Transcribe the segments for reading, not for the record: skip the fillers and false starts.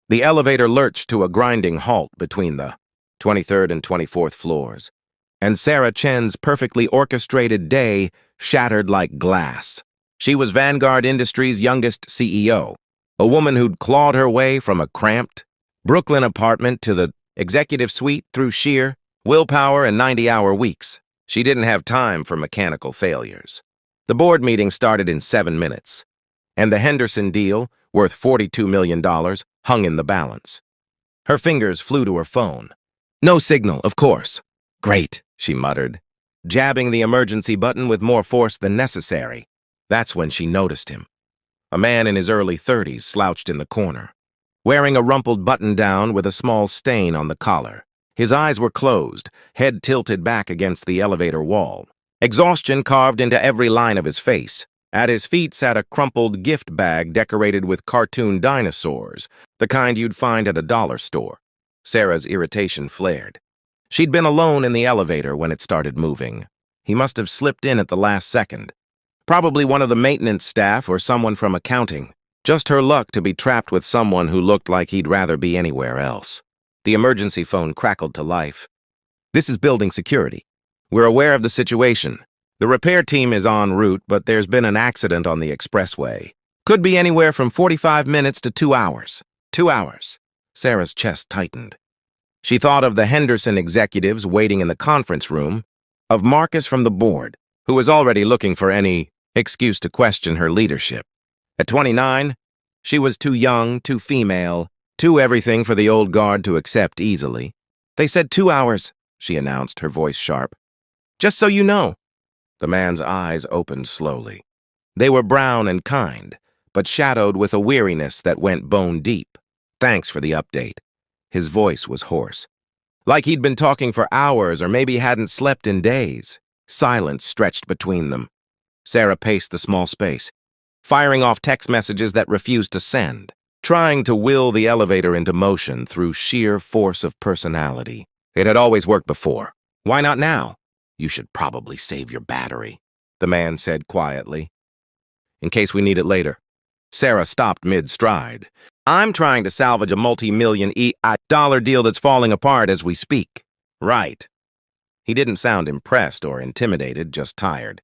The elevator lurched to a grinding halt between the 23rd and 24th floors, and Sarah Chen's perfectly orchestrated day shattered like glass. She was Vanguard Industries' youngest CEO, a woman who'd clawed her way from a cramped Brooklyn apartment to the executive suite through sheer willpower and 90-hour weeks. She didn't have time for mechanical failures. The board meeting started in 7 minutes, and the Henderson deal, worth $42 million, hung in the balance. Her fingers flew to her phone. No signal, of course. Great, she muttered, jabbing the emergency button with more force than necessary. That's when she noticed him. A man in his early 30s slouched in the corner, wearing a rumpled button-down with a small stain on the collar. His eyes were closed, head tilted back against the elevator wall. Exhaustion carved into every line of his face. At his feet sat a crumpled gift bag decorated with cartoon dinosaurs, the kind you'd find at a dollar store. Sarah's irritation flared. She'd been alone in the elevator when it started moving. He must have slipped in at the last second. Probably one of the maintenance staff or someone from accounting. Just her luck to be trapped with someone who looked like he'd rather be anywhere else. The emergency phone crackled to life. This is building security. We're aware of the situation. The repair team is en route, but there's been an accident on the expressway. Could be anywhere from 45 minutes to 2 hours. 2 hours. Sarah's chest tightened. She thought of the Henderson executives waiting in the conference room, of Marcus from the board, who was already looking for any excuse to question her leadership. At 29, she was too young, too female, too everything for the old guard to accept easily. They said 2 hours, she announced, her voice sharp. Just so you know. The man's eyes opened slowly. They were brown and kind, but shadowed with a weariness that went bone deep. Thanks for the update. His voice was hoarse. Like he'd been talking for hours or maybe hadn't slept in days. Silence stretched between them. Sarah paced the small space, firing off text messages that refused to send, trying to will the elevator into motion through sheer force of personality. It had always worked before. Why not now? You should probably save your battery, the man said quietly. In case we need it later. Sarah stopped mid-stride. I'm trying to salvage a multi-million dollar deal that's falling apart as we speak. Right. He didn't sound impressed or intimidated, just tired.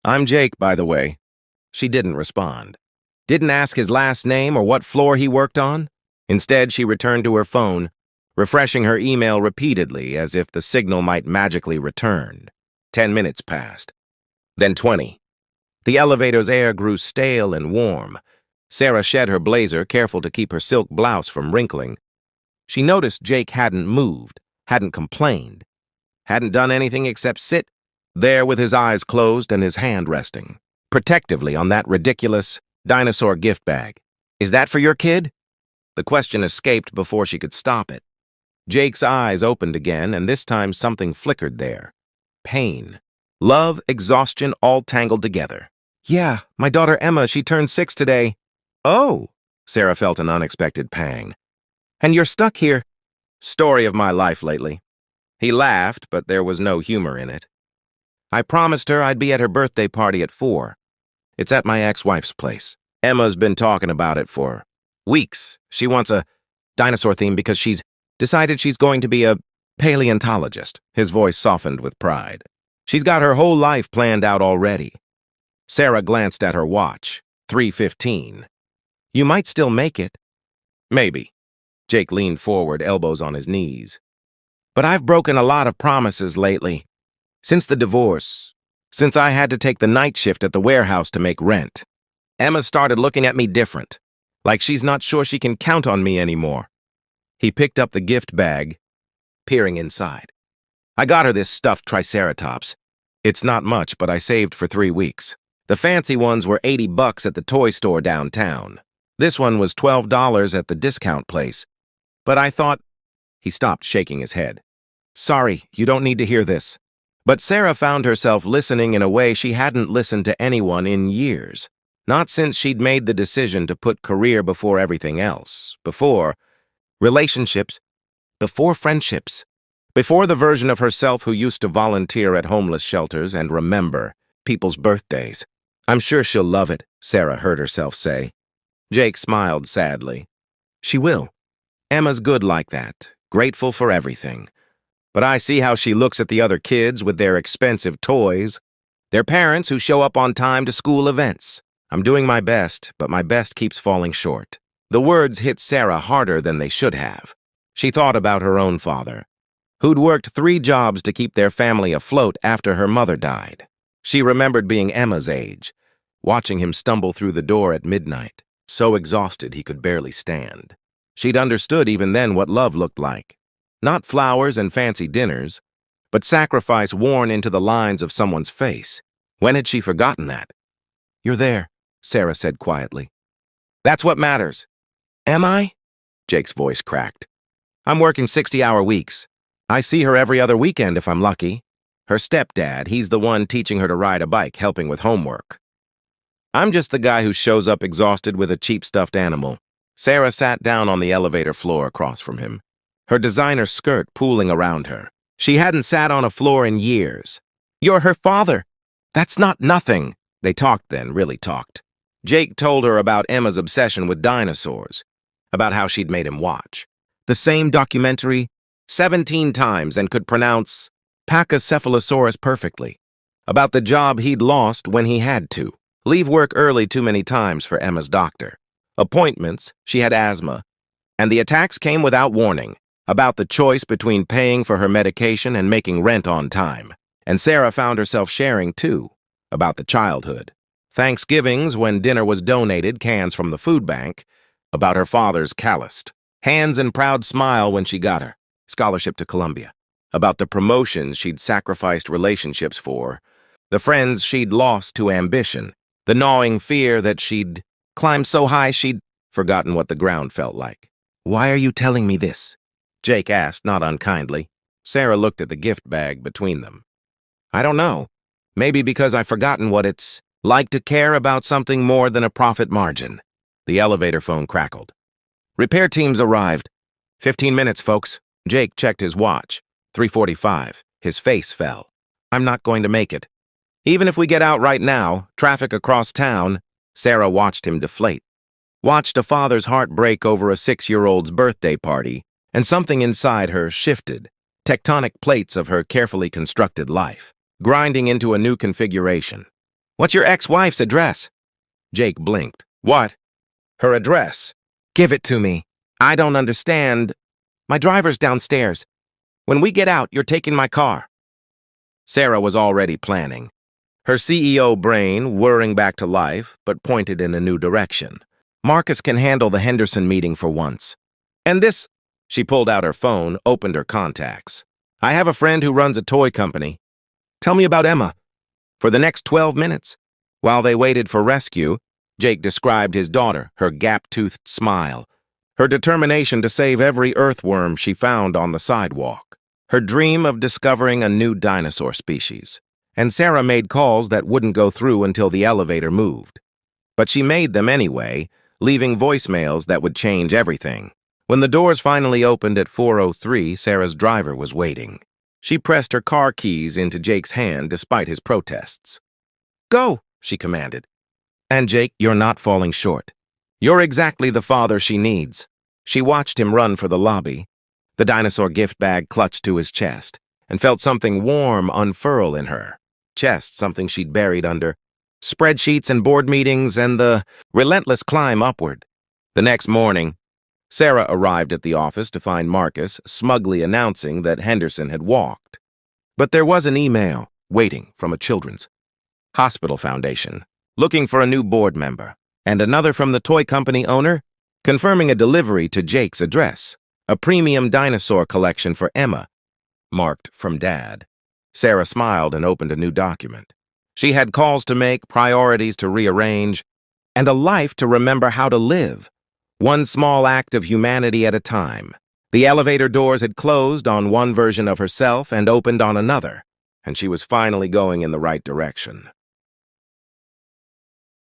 I'm Jake, by the way. She didn't respond. Didn't ask his last name or what floor he worked on. Instead, she returned to her phone, refreshing her email repeatedly as if the signal might magically return. 10 minutes passed. Then 20. The elevator's air grew stale and warm. Sarah shed her blazer, careful to keep her silk blouse from wrinkling. She noticed Jake hadn't moved, hadn't complained, hadn't done anything except sit there with his eyes closed and his hand resting, protectively on that ridiculous dinosaur gift bag. Is that for your kid? The question escaped before she could stop it. Jake's eyes opened again, and this time something flickered there. Pain. Love, exhaustion, all tangled together. Yeah, my daughter Emma, she turned 6 today. Oh, Sarah felt an unexpected pang. And you're stuck here. Story of my life lately. He laughed, but there was no humor in it. I promised her I'd be at her birthday party at 4. It's at my ex-wife's place. Emma's been talking about it for weeks. She wants a dinosaur theme because she's decided she's going to be a paleontologist. His voice softened with pride. She's got her whole life planned out already. Sarah glanced at her watch. 3:15. You might still make it. Maybe. Jake leaned forward, elbows on his knees. But I've broken a lot of promises lately. Since the divorce. Since I had to take the night shift at the warehouse to make rent. Emma started looking at me different. Like she's not sure she can count on me anymore. He picked up the gift bag, peering inside. I got her this stuffed triceratops. It's not much, but I saved for 3 weeks. The fancy ones were $80 at the toy store downtown. This one was $12 at the discount place. But I thought... He stopped, shaking his head. Sorry, you don't need to hear this. But Sarah found herself listening in a way she hadn't listened to anyone in years. Not since she'd made the decision to put career before everything else. Before relationships. Before friendships. Before the version of herself who used to volunteer at homeless shelters and remember people's birthdays. I'm sure she'll love it, Sarah heard herself say. Jake smiled sadly. She will. Emma's good like that, grateful for everything. But I see how she looks at the other kids with their expensive toys, their parents who show up on time to school events. I'm doing my best, but my best keeps falling short. The words hit Sarah harder than they should have. She thought about her own father, who'd worked 3 jobs to keep their family afloat after her mother died. She remembered being Emma's age, watching him stumble through the door at midnight, so exhausted he could barely stand. She'd understood even then what love looked like. Not flowers and fancy dinners, but sacrifice worn into the lines of someone's face. When had she forgotten that? "You're there," Sarah said quietly. "That's what matters." "Am I?" Jake's voice cracked. "I'm working 60-hour weeks. I see her every other weekend if I'm lucky. Her stepdad, he's the one teaching her to ride a bike, helping with homework. I'm just the guy who shows up exhausted with a cheap stuffed animal." Sarah sat down on the elevator floor across from him, her designer skirt pooling around her. She hadn't sat on a floor in years. "You're her father." "That's not nothing." They talked then, really talked. Jake told her about Emma's obsession with dinosaurs, about how she'd made him watch the same documentary 17 times and could pronounce Pachycephalosaurus perfectly, about the job he'd lost when he had to leave work early too many times for Emma's doctor, appointments, she had asthma, and the attacks came without warning, about the choice between paying for her medication and making rent on time. And Sarah found herself sharing, too, about the childhood. Thanksgivings when dinner was donated, cans from the food bank, about her father's calloused hands and proud smile when she got her scholarship to Columbia, about the promotions she'd sacrificed relationships for, the friends she'd lost to ambition, the gnawing fear that she'd climbed so high she'd forgotten what the ground felt like. "Why are you telling me this?" Jake asked, not unkindly. Sarah looked at the gift bag between them. "I don't know. Maybe because I've forgotten what it's like to care about something more than a profit margin." The elevator phone crackled. "Repair teams arrived. 15 minutes, folks." Jake checked his watch. 3:45. His face fell. "I'm not going to make it. Even if we get out right now, traffic across town." Sarah watched him deflate, watched a father's heart break over a 6-year-old's birthday party, and something inside her shifted, tectonic plates of her carefully constructed life, grinding into a new configuration. "What's your ex-wife's address?" Jake blinked. "What?" "Her address." "Give it to me. I don't understand." "My driver's downstairs. When we get out, you're taking my car." Sarah was already planning, her CEO brain whirring back to life, but pointed in a new direction. "Marcus can handle the Henderson meeting for once. And this—" She pulled out her phone, opened her contacts. "I have a friend who runs a toy company. Tell me about Emma." For the next 12 minutes, while they waited for rescue, Jake described his daughter, her gap-toothed smile, her determination to save every earthworm she found on the sidewalk, her dream of discovering a new dinosaur species. And Sarah made calls that wouldn't go through until the elevator moved. But she made them anyway, leaving voicemails that would change everything. When the doors finally opened at 4:03, Sarah's driver was waiting. She pressed her car keys into Jake's hand despite his protests. "Go," she commanded. "And Jake, you're not falling short. You're exactly the father she needs." She watched him run for the lobby, the dinosaur gift bag clutched to his chest, and felt something warm unfurl in her chest, something she'd buried under spreadsheets and board meetings and the relentless climb upward. The next morning, Sarah arrived at the office to find Marcus smugly announcing that Henderson had walked. But there was an email waiting from a children's hospital foundation, looking for a new board member, and another from the toy company owner, confirming a delivery to Jake's address, a premium dinosaur collection for Emma, marked from Dad. Sarah smiled and opened a new document. She had calls to make, priorities to rearrange, and a life to remember how to live, one small act of humanity at a time. The elevator doors had closed on one version of herself and opened on another, and she was finally going in the right direction.